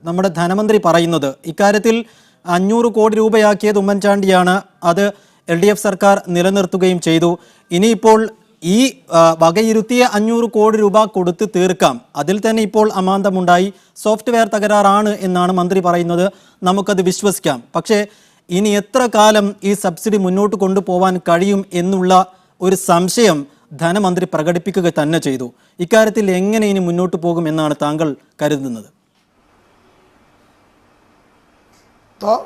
നമ്മുടെ ധനമന്ത്രി പറയുന്നത്. ഇക്കാര്യത്തിൽ 500 കോടി രൂപയാക്കിയത് ഉമ്മൻചാണ്ടിയാണ്. അത് LDF സർക്കാർ നിലനിർത്തുകയും ചെയ്തു. ഇനിയിപ്പോൾ ഈ വകയിരുത്തിയ 500 കോടി രൂപ കൊടുത്ത് തീർക്കാം. അതിൽ തന്നെ ഇപ്പോൾ അമാന്തമുണ്ടായി. സോഫ്റ്റ്വെയർ തകരാറാണ് എന്നാണ് മന്ത്രി പറയുന്നത്. നമുക്കത് വിശ്വസിക്കാം. പക്ഷേ ഇനി എത്ര കാലം ഈ സബ്സിഡി മുന്നോട്ട് കൊണ്ടുപോകാൻ കഴിയും എന്നുള്ള ഒരു സംശയം ധനമന്ത്രി പ്രകടിപ്പിക്കുക തന്നെ ചെയ്തു. ഇക്കാര്യത്തിൽ എങ്ങനെ ഇനി മുന്നോട്ട് പോകും എന്നാണ് താങ്കൾ കരുതുന്നത്?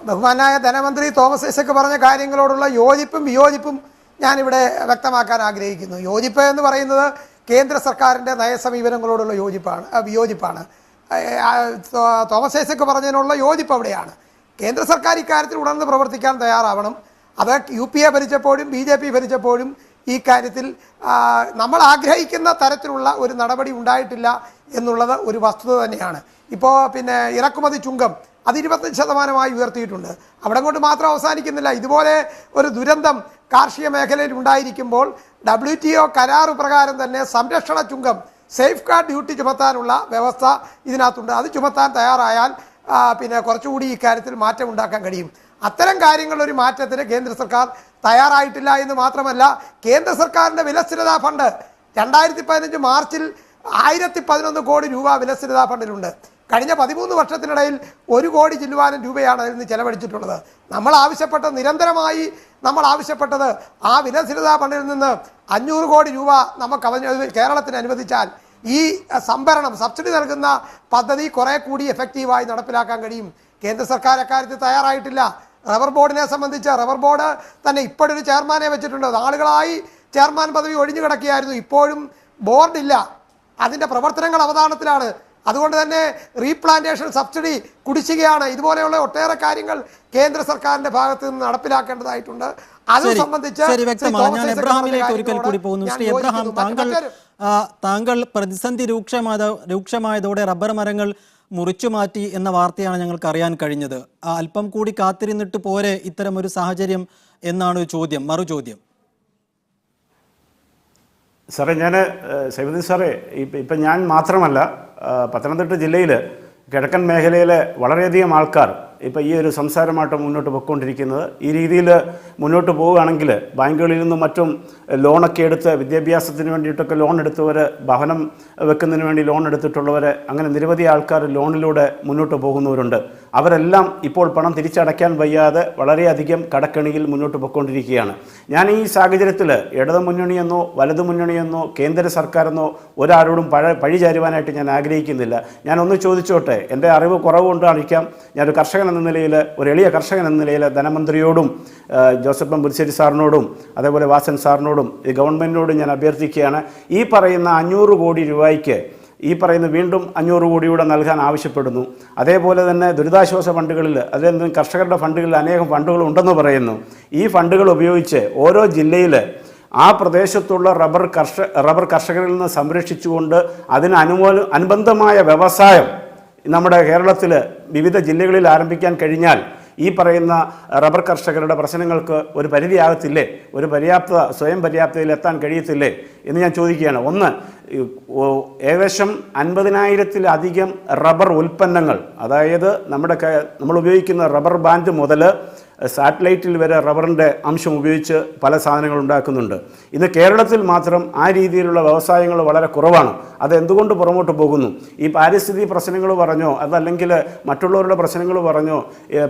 ബഹുമാനായ ധനമന്ത്രി തോമസ് ഐസക് പറഞ്ഞ കാര്യങ്ങളോടുള്ള യോജിപ്പും വിയോജിപ്പും ഞാനിവിടെ വ്യക്തമാക്കാൻ ആഗ്രഹിക്കുന്നു. യോജിപ്പ് എന്ന് പറയുന്നത് കേന്ദ്ര സർക്കാരിൻ്റെ നയസമീപനങ്ങളോടുള്ള വിയോജിപ്പാണ്. തോമസ് ഐസക് പറഞ്ഞതിനുള്ള യോജിപ്പ് അവിടെയാണ്. കേന്ദ്ര സർക്കാർ ഇക്കാര്യത്തിൽ ഉണർന്ന് പ്രവർത്തിക്കാൻ തയ്യാറാവണം. അത് UPA ഭരിച്ചപ്പോഴും BJP ഭരിച്ചപ്പോഴും ഈ കാര്യത്തിൽ നമ്മൾ ആഗ്രഹിക്കുന്ന തരത്തിലുള്ള ഒരു നടപടി ഉണ്ടായിട്ടില്ല എന്നുള്ളത് ഒരു വസ്തുത തന്നെയാണ്. ഇപ്പോൾ പിന്നെ ഇറക്കുമതി ചുങ്കം അത് 25% ഉയർത്തിയിട്ടുണ്ട്. അവിടെ കൊണ്ട് മാത്രം അവസാനിക്കുന്നില്ല. ഇതുപോലെ ഒരു ദുരന്തം കാർഷിക മേഖലയിൽ ഉണ്ടായിരിക്കുമ്പോൾ WTO കരാറ് പ്രകാരം തന്നെ സംരക്ഷണ ചുങ്കം സേഫ് ഗാർഡ് ഡ്യൂട്ടി ചുമത്താനുള്ള വ്യവസ്ഥ ഇതിനകത്തുണ്ട്. അത് ചുമത്താൻ തയ്യാറായാൽ പിന്നെ കുറച്ചുകൂടി ഇക്കാര്യത്തിൽ മാറ്റം ഉണ്ടാക്കാൻ കഴിയും. അത്തരം കാര്യങ്ങളൊരു മാറ്റത്തിന് കേന്ദ്ര സർക്കാർ തയ്യാറായിട്ടില്ല എന്ന് മാത്രമല്ല, കേന്ദ്ര സർക്കാരിൻ്റെ വിലസ്ഥിരതാ ഫണ്ട് 2015 മാർച്ചിൽ 1011 കോടി രൂപ വിലസ്ഥിരതാ ഫണ്ടിലുണ്ട്. കഴിഞ്ഞ 13 വർഷത്തിനിടയിൽ 1 കോടി ചില്ലുവാനും രൂപയാണ് അതിൽ നിന്ന് ചെലവഴിച്ചിട്ടുള്ളത്. നിരന്തരമായി നമ്മൾ ആവശ്യപ്പെട്ടത് ആ വിലസ്ഥിരതാ ഫണ്ടിൽ നിന്ന് 500 കോടി രൂപ നമുക്ക് കേരളത്തിന് അനുവദിച്ചാൽ ഈ സംഭരണം സബ്സിഡി നൽകുന്ന പദ്ധതി കുറെ കൂടി എഫക്റ്റീവായി നടപ്പിലാക്കാൻ കഴിയും. കേന്ദ്ര സർക്കാർ അക്കാര്യത്തിൽ തയ്യാറായിട്ടില്ല. റബ്ബർ ബോർഡിനെ സംബന്ധിച്ച് റബ്ബർ ബോർഡ് തന്നെ ഇപ്പോഴൊരു ചെയർമാനെ വെച്ചിട്ടുണ്ട്. നാളുകളായി ചെയർമാൻ പദവി ഒഴിഞ്ഞു കിടക്കുകയായിരുന്നു. ഇപ്പോഴും ബോർഡില്ല. അതിൻ്റെ പ്രവർത്തനങ്ങൾ അവതാളത്തിലാണ്. അതുകൊണ്ട് തന്നെ റീപ്ലാന്റേഷൻ സബ്സിഡി കുടിശ്ശികയാണ്. ഇതുപോലെയുള്ള ഒട്ടേറെ കാര്യങ്ങൾ കേന്ദ്ര സർക്കാരിന്റെ ഭാഗത്ത് നിന്ന് നടപ്പിലാക്കേണ്ടതായിട്ടുണ്ട്. അത് സംബന്ധിച്ച് ഞാൻ എബ്രഹാമിലേക്ക് ഒരിക്കൽ കൂടി പോകുന്നു. ശ്രീ എബ്രഹാം, താങ്കൾ പ്രതിസന്ധി രൂക്ഷമായതോടെ റബ്ബർ മരങ്ങൾ മുറിച്ചു മാറ്റി എന്ന വാർത്തയാണ് ഞങ്ങൾക്ക് അറിയാൻ കഴിഞ്ഞത്. അല്പം കൂടി കാത്തിരുന്നിട്ട് പോരെ ഇത്തരം ഒരു സാഹചര്യം എന്നാണ് ചോദ്യം, മറുചോദ്യം. സാറേ, ഞാൻ സൈഫുദ്ദീൻ സാറേ, ഇപ്പം ഞാൻ മാത്രമല്ല, പത്തനംതിട്ട ജില്ലയിൽ കിഴക്കൻ മേഖലയിലെ വളരെയധികം ആൾക്കാർ ഇപ്പോൾ ഈ ഒരു സംസാരമായിട്ട് മുന്നോട്ട് പോയിക്കൊണ്ടിരിക്കുന്നത്. ഈ രീതിയിൽ മുന്നോട്ട് പോവുകയാണെങ്കിൽ ബാങ്കുകളിൽ നിന്നും മറ്റും ലോണൊക്കെ എടുത്ത് വിദ്യാഭ്യാസത്തിന് വേണ്ടിയിട്ടൊക്കെ ലോൺ എടുത്തവർ, ഭവനം വെക്കുന്നതിന് വേണ്ടി ലോൺ എടുത്തിട്ടുള്ളവർ, അങ്ങനെ നിരവധി ആൾക്കാർ ലോണിലൂടെ മുന്നോട്ട് പോകുന്നവരുണ്ട്. അവരെല്ലാം ഇപ്പോൾ പണം തിരിച്ചടയ്ക്കാൻ വയ്യാതെ വളരെയധികം കടക്കെണിയിൽ മുന്നോട്ട് പോയിക്കൊണ്ടിരിക്കുകയാണ്. ഞാൻ ഈ സാഹചര്യത്തിൽ ഇടതു മുന്നണിയെന്നോ വലതു മുന്നണിയെന്നോ കേന്ദ്ര സർക്കാരെന്നോ ഒരാളോടും പഴി ചാരുവാനായിട്ട് ഞാൻ ആഗ്രഹിക്കുന്നില്ല. ഞാനൊന്ന് ചോദിച്ചോട്ടെ, എൻ്റെ അറിവ് കുറവുകൊണ്ടായിരിക്കാം. ഞാനൊരു കർഷകൻ എന്ന നിലയിൽ, ഒരു എളിയ കർഷകൻ എന്ന നിലയിൽ ധനമന്ത്രിയോടും ജോസഫ് പുതുശ്ശേരി സാറിനോടും അതേപോലെ വാസൻ സാറിനോടും ഈ ഗവൺമെൻറ്റിനോടും ഞാൻ അഭ്യർത്ഥിക്കുകയാണ്. ഈ പറയുന്ന 500 കോടി രൂപയ്ക്ക് ഈ പറയുന്ന വീണ്ടും 500 കോടിയൂടെ നൽകാൻ ആവശ്യപ്പെടുന്നു. അതേപോലെ തന്നെ ദുരിതാശ്വാസ ഫണ്ടുകളിൽ, അതിൽ കർഷകരുടെ ഫണ്ടുകളിൽ അനേകം ഫണ്ടുകൾ ഉണ്ടെന്ന് പറയുന്നു. ഈ ഫണ്ടുകൾ ഉപയോഗിച്ച് ഓരോ ജില്ലയിൽ ആ പ്രദേശത്തുള്ള റബ്ബർ കർഷകരിൽ നിന്ന് സംരക്ഷിച്ചുകൊണ്ട് അതിന് അനുബന്ധമായ വ്യവസായം നമ്മുടെ കേരളത്തിൽ വിവിധ ജില്ലകളിൽ ആരംഭിക്കാൻ കഴിഞ്ഞാൽ ഈ പറയുന്ന റബ്ബർ കർഷകരുടെ പ്രശ്നങ്ങൾക്ക് ഒരു പരിധിയാകത്തില്ലേ? ഒരു സ്വയം പര്യാപ്തതയിൽ എത്താൻ കഴിയത്തില്ലേ എന്ന് ഞാൻ ചോദിക്കുകയാണ്. ഒന്ന്, ഏകദേശം 50,000-ത്തിലധികം റബ്ബർ ഉൽപ്പന്നങ്ങൾ, അതായത് നമ്മൾ ഉപയോഗിക്കുന്ന റബ്ബർ ബാൻഡ് മുതൽ സാറ്റലൈറ്റിൽ വരെ റബ്ബറിൻ്റെ അംശം ഉപയോഗിച്ച് പല സാധനങ്ങൾ ഉണ്ടാക്കുന്നുണ്ട്. ഇന്ന് കേരളത്തിൽ മാത്രം ആ രീതിയിലുള്ള വ്യവസായങ്ങൾ വളരെ കുറവാണ്. അതെന്തുകൊണ്ട് പുറമോട്ട് പോകുന്നു? ഈ പാരിസ്ഥിതിക പ്രശ്നങ്ങൾ പറഞ്ഞോ അതല്ലെങ്കിൽ മറ്റുള്ളവരുടെ പ്രശ്നങ്ങൾ പറഞ്ഞോ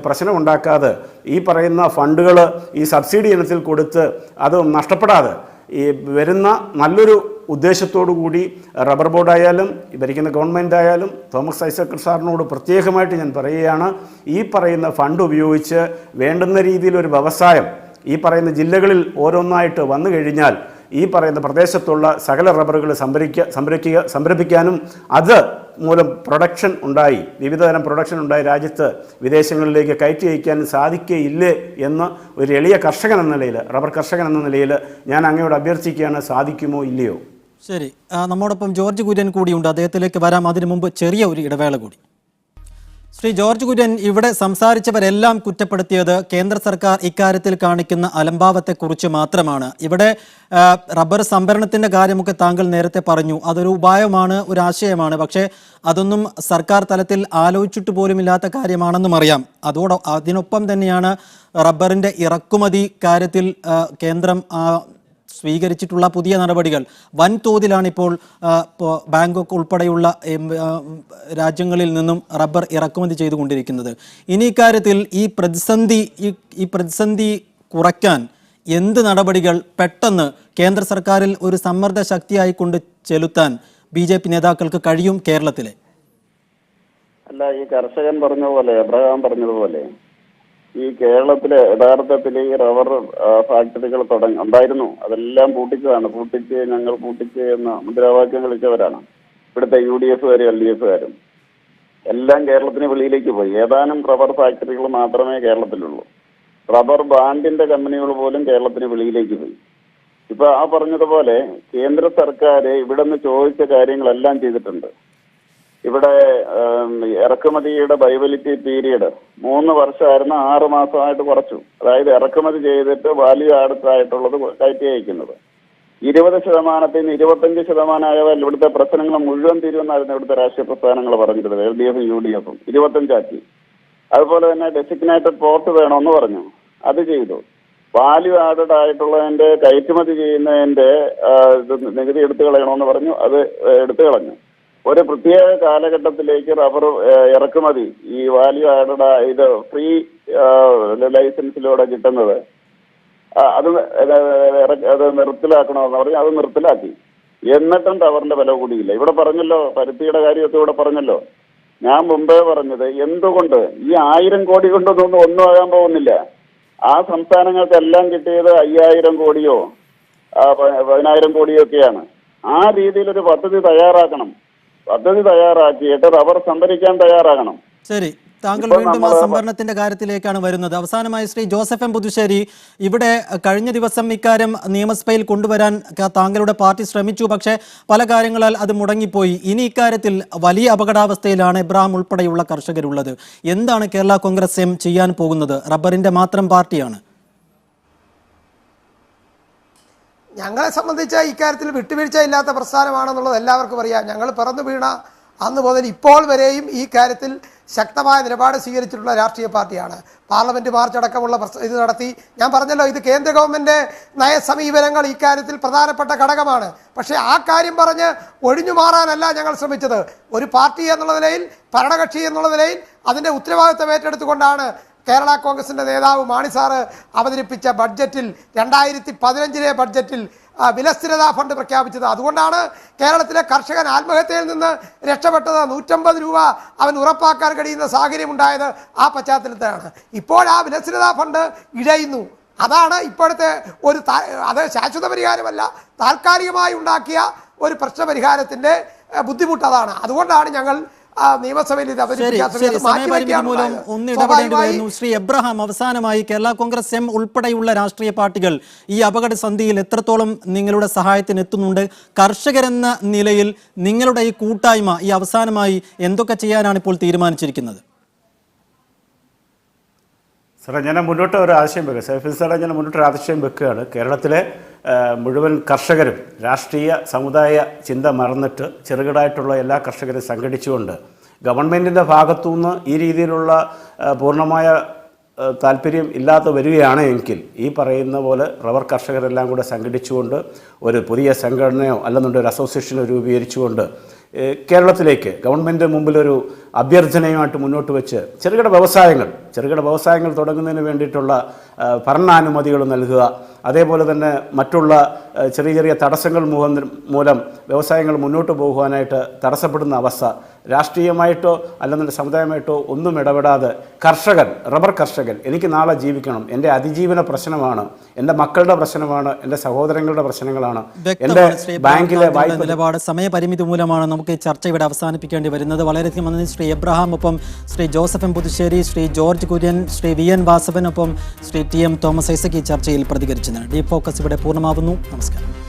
പ്രശ്നമുണ്ടാക്കാതെ ഈ പറയുന്ന ഫണ്ടുകൾ ഈ സബ്സിഡി ഇനത്തിൽ കൊടുത്ത് അത് നഷ്ടപ്പെടാതെ ഈ വരുന്ന നല്ലൊരു ഉദ്ദേശത്തോടു കൂടി റബ്ബർ ബോർഡായാലും ഭരിക്കുന്ന ഗവൺമെൻറ് ആയാലും തോമസ് ഐസക് സാറിനോട് പ്രത്യേകമായിട്ട് ഞാൻ പറയുകയാണ്, ഈ പറയുന്ന ഫണ്ട് ഉപയോഗിച്ച് വേണ്ടുന്ന രീതിയിലൊരു വ്യവസായം ഈ പറയുന്ന ജില്ലകളിൽ ഓരോന്നായിട്ട് വന്നു കഴിഞ്ഞാൽ ഈ പറയുന്ന പ്രദേശത്തുള്ള സകല റബ്ബറുകൾ സംരംഭിക്കാനും അത് മൂലം പ്രൊഡക്ഷൻ ഉണ്ടായി, വിവിധതരം പ്രൊഡക്ഷൻ ഉണ്ടായി രാജ്യത്ത് വിദേശങ്ങളിലേക്ക് കയറ്റി അയക്കാനും സാധിക്കുകയില്ലേ എന്ന് ഒരു എളിയ കർഷകൻ എന്ന നിലയിൽ, റബ്ബർ കർഷകൻ എന്ന നിലയിൽ ഞാൻ അങ്ങയോട് അഭ്യർത്ഥിക്കുകയാണ്, സാധിക്കുമോ ഇല്ലയോ? ശരി, നമ്മോടൊപ്പം ജോർജ് കുര്യൻ കൂടിയുണ്ട്, അദ്ദേഹത്തിലേക്ക് വരാം. അതിനു മുമ്പ് ചെറിയ ഒരു ഇടവേള കൂടി. ശ്രീ ജോർജ് കുര്യൻ, ഇവിടെ സംസാരിച്ചവരെല്ലാം കുറ്റപ്പെടുത്തിയത് കേന്ദ്ര സർക്കാർ ഇക്കാര്യത്തിൽ കാണിക്കുന്ന അലംഭാവത്തെക്കുറിച്ച് മാത്രമാണ്. ഇവിടെ റബ്ബർ സംഭരണത്തിൻ്റെ കാര്യമൊക്കെ താങ്കൾ നേരത്തെ പറഞ്ഞു, അതൊരു ഉപായമാണ്, ഒരു ആശയമാണ്. പക്ഷേ അതൊന്നും സർക്കാർ തലത്തിൽ ആലോചിച്ചിട്ട് പോലുമില്ലാത്ത കാര്യമാണെന്നും അറിയാം. അതിനൊപ്പം തന്നെയാണ് റബ്ബറിൻ്റെ ഇറക്കുമതി കാര്യത്തിൽ കേന്ദ്രം സ്വീകരിച്ചിട്ടുള്ള പുതിയ നടപടികൾ വൻതോതിലാണ്. ഇപ്പോൾ ബാങ്കോക്ക് ഉൾപ്പെടെയുള്ള രാജ്യങ്ങളിൽ നിന്നും റബ്ബർ ഇറക്കുമതി ചെയ്തുകൊണ്ടിരിക്കുന്നത്. ഇനി ഇക്കാര്യത്തിൽ ഈ പ്രതിസന്ധി കുറയ്ക്കാൻ എന്ത് നടപടികൾ പെട്ടെന്ന് കേന്ദ്ര സർക്കാരിൽ ഒരു സമ്മർദ്ദ ശക്തിയായിക്കൊണ്ട് ചെലുത്താൻ BJP നേതാക്കൾക്ക് കഴിയും കേരളത്തിലെ? അല്ല, ഈ കർഷകൻ പറഞ്ഞ പോലെ, എബ്രഹാം പറഞ്ഞതുപോലെ ഈ കേരളത്തിലെ യഥാർത്ഥത്തിൽ ഈ റബ്ബർ ഫാക്ടറികൾ ഉണ്ടായിരുന്നു. അതെല്ലാം ഞങ്ങൾ പൂട്ടിച്ച് എന്ന മുദ്രാവാക്യം കളിച്ചവരാണ് ഇവിടുത്തെ UDF-കാരും LDF-കാരും. എല്ലാം കേരളത്തിന് വെളിയിലേക്ക് പോയി. ഏതാനും റബ്ബർ ഫാക്ടറികൾ മാത്രമേ കേരളത്തിലുള്ളൂ. റബ്ബർ ബാൻഡിന്റെ കമ്പനികൾ പോലും കേരളത്തിന് വെളിയിലേക്ക് പോയി. ഇപ്പൊ ആ പറഞ്ഞതുപോലെ കേന്ദ്ര സർക്കാർ ഇവിടെ നിന്ന് ചോദിച്ച കാര്യങ്ങളെല്ലാം ചെയ്തിട്ടുണ്ട്. ഇവിടെ ഇറക്കുമതിയുടെ ബൈബിലിറ്റി പീരീഡ് 3 വർഷമായിരുന്നു, 6 മാസമായിട്ട് കുറച്ചു. അതായത് ഇറക്കുമതി ചെയ്തിട്ട് വാല്യൂ ആഡഡ് ആയിട്ടുള്ളത് കയറ്റി അയക്കുന്നത് 20% നിന്ന് 25% ആയവർ ഇവിടുത്തെ പ്രശ്നങ്ങൾ മുഴുവൻ തീരുമെന്നായിരുന്നു ഇവിടുത്തെ രാഷ്ട്രീയ പ്രസ്ഥാനങ്ങൾ പറഞ്ഞിരുന്നത്. LDF-ഉം UDF-ഉം 25 ആക്കി. അതുപോലെ തന്നെ ഡെസിഗ്നേറ്റഡ് പോർട്ട് വേണമെന്ന് പറഞ്ഞു, അത് ചെയ്തു. വാല്യൂ ആഡഡ് ആയിട്ടുള്ളതിന്റെ കയറ്റുമതി ചെയ്യുന്നതിന്റെ നികുതി എടുത്തു കളയണമെന്ന് പറഞ്ഞു, അത് എടുത്തു കളഞ്ഞു. ഒരു പ്രത്യേക കാലഘട്ടത്തിലേക്ക് റബ്ബർ ഇറക്കുമതി ഈ വാല്യൂ ആഡഡ് ഇത് ഫ്രീ ലൈസൻസിലൂടെ കിട്ടുന്നത് അത് നിർത്തലാക്കണമെന്ന് പറഞ്ഞു, അത് നിർത്തലാക്കി. എന്നിട്ടും റബ്ബറിന്റെ വില കൂടിയില്ല. ഇവിടെ പറഞ്ഞല്ലോ, പരുത്തിയുടെ കാര്യമൊക്കെ ഇവിടെ പറഞ്ഞല്ലോ. ഞാൻ മുമ്പേ പറഞ്ഞത് എന്തുകൊണ്ട് ഈ 1000 കോടി കൊണ്ടൊന്നും ഒന്നും ആകാൻ പോകുന്നില്ല. ആ സംസ്ഥാനങ്ങൾക്കെല്ലാം കിട്ടിയത് 5000 കോടിയോ 10000 കോടിയോ ഒക്കെയാണ്. ആ രീതിയിലൊരു പദ്ധതി തയ്യാറാക്കിയിട്ട് റബ്ബർ സംഭരിക്കാൻ തയ്യാറാകണം. ശരി, താങ്കൾ വീണ്ടും ആ സംഭരണത്തിന്റെ കാര്യത്തിലേക്കാണ് വരുന്നത്. അവസാനമായി ശ്രീ ജോസഫ് എം പുതുശ്ശേരി, ഇവിടെ കഴിഞ്ഞ ദിവസം ഇക്കാര്യം നിയമസഭയിൽ കൊണ്ടുവരാൻ താങ്കളുടെ പാർട്ടി ശ്രമിച്ചു, പക്ഷേ പല കാര്യങ്ങളാൽ അത് മുടങ്ങിപ്പോയി. ഇനി ഇക്കാര്യത്തിൽ വലിയ അപകടാവസ്ഥയിലാണ് എബ്രഹാം ഉൾപ്പെടെയുള്ള കർഷകരുള്ളത്. എന്താണ് കേരള കോൺഗ്രസ് എം ചെയ്യാൻ പോകുന്നത്? റബ്ബറിന്റെ മാത്രം പാർട്ടിയാണ്. ഞങ്ങളെ സംബന്ധിച്ച് ഇക്കാര്യത്തിൽ വിട്ടുവീഴ്ച ഇല്ലാത്ത പ്രസ്ഥാനമാണെന്നുള്ളത് എല്ലാവർക്കും അറിയാം. ഞങ്ങൾ പിറന്നു വീണ അന്ന് മുതൽ ഇപ്പോൾ വരെയും ഈ കാര്യത്തിൽ ശക്തമായ നിലപാട് സ്വീകരിച്ചിട്ടുള്ള രാഷ്ട്രീയ പാർട്ടിയാണ്. പാർലമെന്റ് മാർച്ച് അടക്കമുള്ള ഇത് നടത്തി. ഞാൻ പറഞ്ഞല്ലോ, ഇത് കേന്ദ്ര ഗവൺമെന്റ് നയസമീപനങ്ങൾ ഇക്കാര്യത്തിൽ പ്രധാനപ്പെട്ട ഘടകമാണ്. പക്ഷേ ആ കാര്യം പറഞ്ഞ് ഒഴിഞ്ഞു മാറാനല്ല ഞങ്ങൾ ശ്രമിച്ചത്. ഒരു പാർട്ടി എന്നുള്ള നിലയിൽ, ഭരണകക്ഷി എന്നുള്ള നിലയിൽ അതിന്റെ ഉത്തരവാദിത്തം ഏറ്റെടുത്തുകൊണ്ടാണ് കേരള കോൺഗ്രസിന്റെ നേതാവ് മാണി സാറ് അവതരിപ്പിച്ച ബഡ്ജറ്റിൽ 2015 ബഡ്ജറ്റിൽ വിലസ്ഥിരതാ ഫണ്ട് പ്രഖ്യാപിച്ചത്. അതുകൊണ്ടാണ് കേരളത്തിലെ കർഷകൻ ആത്മഹത്യയിൽ നിന്ന് രക്ഷപ്പെട്ടത്. 150 രൂപ അവൻ ഉറപ്പാക്കാൻ കഴിയുന്ന സാഹചര്യം ഉണ്ടായത് ആ പശ്ചാത്തലത്തിലാണ്. ഇപ്പോൾ ആ വിലസ്ഥിരതാ ഫണ്ട് ഇഴയുന്നു. അതാണ് ഇപ്പോഴത്തെ അത് ശാശ്വത പരിഹാരമല്ല, താൽക്കാലികമായി ഉണ്ടാക്കിയ ഒരു പ്രശ്നപരിഹാരത്തിന്റെ ബുദ്ധിമുട്ട് അതാണ്. അതുകൊണ്ടാണ് ഞങ്ങൾ നിയമസഭയിൽ മൂലം ഒന്നിടപെടേണ്ടി വരുന്നു. ശ്രീ എബ്രഹാം, അവസാനമായി കേരള കോൺഗ്രസ് എം ഉൾപ്പെടെയുള്ള രാഷ്ട്രീയ പാർട്ടികൾ ഈ അപകടസന്ധിയിൽ എത്രത്തോളം നിങ്ങളുടെ സഹായത്തിന് എത്തുന്നുണ്ട്? കർഷകരെന്ന നിലയിൽ നിങ്ങളുടെ ഈ കൂട്ടായ്മ ഈ അവസാനമായി എന്തൊക്കെ ചെയ്യാനാണ് ഇപ്പോൾ തീരുമാനിച്ചിരിക്കുന്നത്? സാറേ, ഞാൻ മുന്നോട്ട് ഒരു ആശയം വെക്കുക, സൈഫുൽ സാറേ, ഞാൻ മുന്നോട്ടൊരു ആശയം വെക്കുകയാണ്. കേരളത്തിലെ മുഴുവൻ കർഷകരും രാഷ്ട്രീയ സമുദായ ചിന്ത മറന്നിട്ട് ചെറുകിടായിട്ടുള്ള എല്ലാ കർഷകരും സംഘടിച്ചുകൊണ്ട് ഗവൺമെൻറ്റിൻ്റെ ഭാഗത്തുനിന്ന് ഈ രീതിയിലുള്ള പൂർണ്ണമായ താല്പര്യം ഇല്ലാതെ വരികയാണ് എങ്കിൽ ഈ പറയുന്ന പോലെ റബ്ബർ കർഷകരെല്ലാം കൂടെ സംഘടിച്ചുകൊണ്ട് ഒരു പുതിയ സംഘടനയോ അല്ലെന്നുണ്ടെങ്കിൽ ഒരു അസോസിയേഷനോ രൂപീകരിച്ചുകൊണ്ട് കേരളത്തിലേക്ക് ഗവൺമെൻറ് മുമ്പിലൊരു അഭ്യർത്ഥനയുമായിട്ട് മുന്നോട്ട് വെച്ച് ചെറുകിട വ്യവസായങ്ങൾ തുടങ്ങുന്നതിന് വേണ്ടിയിട്ടുള്ള ഭരണാനുമതികൾ നൽകുക. അതേപോലെ തന്നെ മറ്റുള്ള ചെറിയ ചെറിയ തടസ്സങ്ങൾ മൂലം വ്യവസായങ്ങൾ മുന്നോട്ട് പോകുവാനായിട്ട് തടസ്സപ്പെടുന്ന അവസ്ഥ രാഷ്ട്രീയമായിട്ടോ അല്ലെന്നുണ്ടെങ്കിൽ സമുദായമായിട്ടോ ഒന്നും ഇടപെടാതെ റബ്ബർ കർഷകൻ എനിക്ക് നാളെ ജീവിക്കണം, എൻ്റെ അതിജീവന പ്രശ്നമാണ്, എൻ്റെ മക്കളുടെ പ്രശ്നമാണ്, എൻ്റെ സഹോദരങ്ങളുടെ പ്രശ്നങ്ങളാണ്, എൻ്റെ ബാങ്കിലെ വായ്പ നിലപാട് സമയപരിമിതി മൂലമാണ് നമുക്ക് ഈ ചർച്ച ഇവിടെ അവസാനിപ്പിക്കേണ്ടി വരുന്നത്. വളരെയധികം നന്ദി ശ്രീ എബ്രഹാം, ഒപ്പം Shri Joseph M Puthussery, Shri George Kurian, Shri VN Vasavan, ഒപ്പം ശ്രീ TM തോമസ് ഐസക് ഈ ചർച്ചയിൽ പ്രതികരിച്ചതിന്. ഡീപ് ഫോക്കസ് ഇവിടെ പൂർണ്ണമാവുന്നു. നമസ്കാരം.